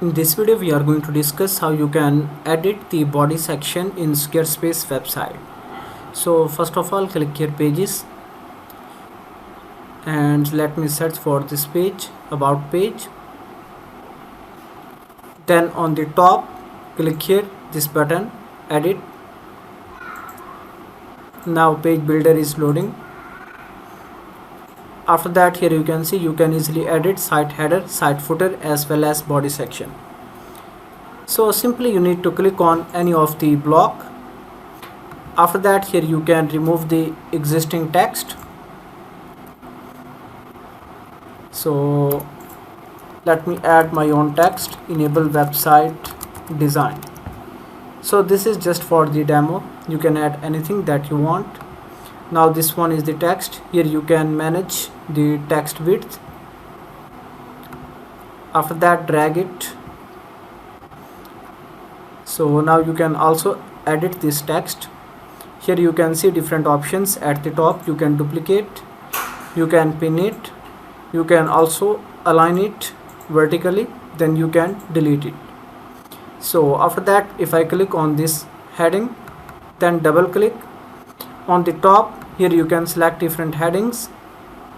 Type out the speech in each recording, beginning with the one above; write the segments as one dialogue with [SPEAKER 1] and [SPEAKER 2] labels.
[SPEAKER 1] In this video we are going to discuss how you can edit the body section in Squarespace website. So first of all, click here pages and let me search for this page, about page. Then on the top click here this button, edit. Now page builder is loading. After that, here you can see you can easily edit site header, site footer as well as body section. So simply you need to click on any of the block. After that, here you can remove the existing text. So let me add my own text, enable website design. So this is just for the demo. You can add anything that you want. Now this one is the text. Here you can manage the text width. After that, drag it. So now you can also edit this text. Here you can see different options. At the top you can duplicate, you can pin it, you can also align it vertically, then you can delete it. So after that, if I click on this heading, then double click on the top, here you can select different headings,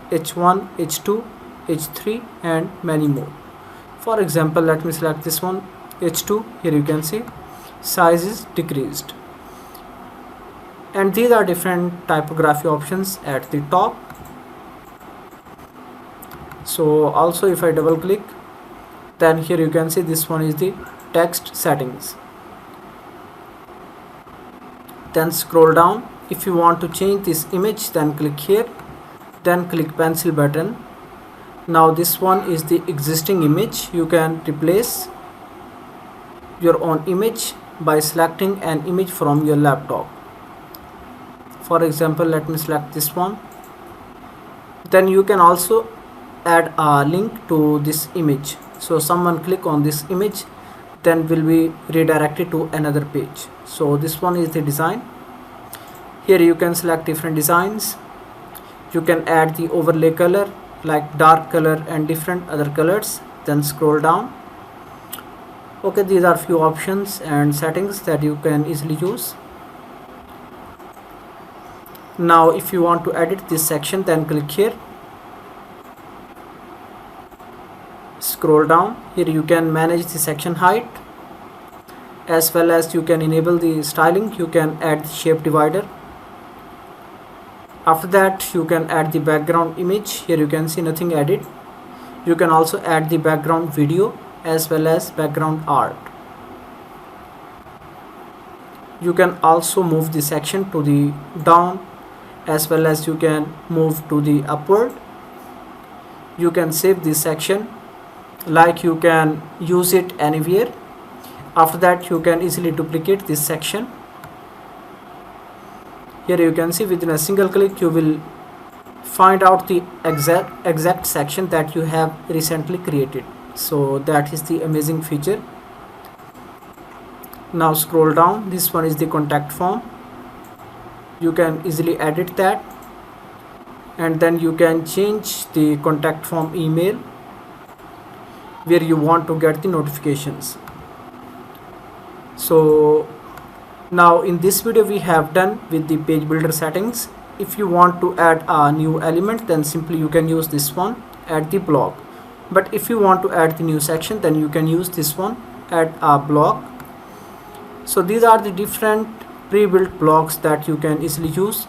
[SPEAKER 1] H1, H2, H3 and many more. For example, let me select this one, H2. Here you can see size is decreased, and these are different typography options at the top. So also if I double click, then here you can see this one is the text settings. Then scroll down. If you want to change this image, then click here, then click pencil button. Now this one is the existing image. You can replace your own image by selecting an image from your laptop. For example, let me select this one. Then you can also add a link to this image. So someone click on this image, then will be redirected to another page. So this one is the design. Here you can select different designs. You can add the overlay color like dark color and different other colors. Then scroll down. Okay, these are few options and settings that you can easily use. Now if you want to edit this section, then click here, scroll down. Here you can manage the section height as well as you can enable the styling. You can add the shape divider. After that, you can add the background image. Here you can see nothing added. You can also add the background video as well as background art. You can also move the section to the down as well as you can move to the upward. You can save this section, like you can use it anywhere. After that, you can easily duplicate this section. Here you can see within a single click you will find out the exact section that you have recently created. So that is the amazing feature. Now scroll down. This one is the contact form. You can easily edit that, and then you can change the contact form email where you want to get the notifications. So now in this video we have done with the page builder settings. If you want to add a new element, then simply you can use this one, add the block. But if you want to add the new section, then you can use this one, add a block. So these are the different pre-built blocks that you can easily use.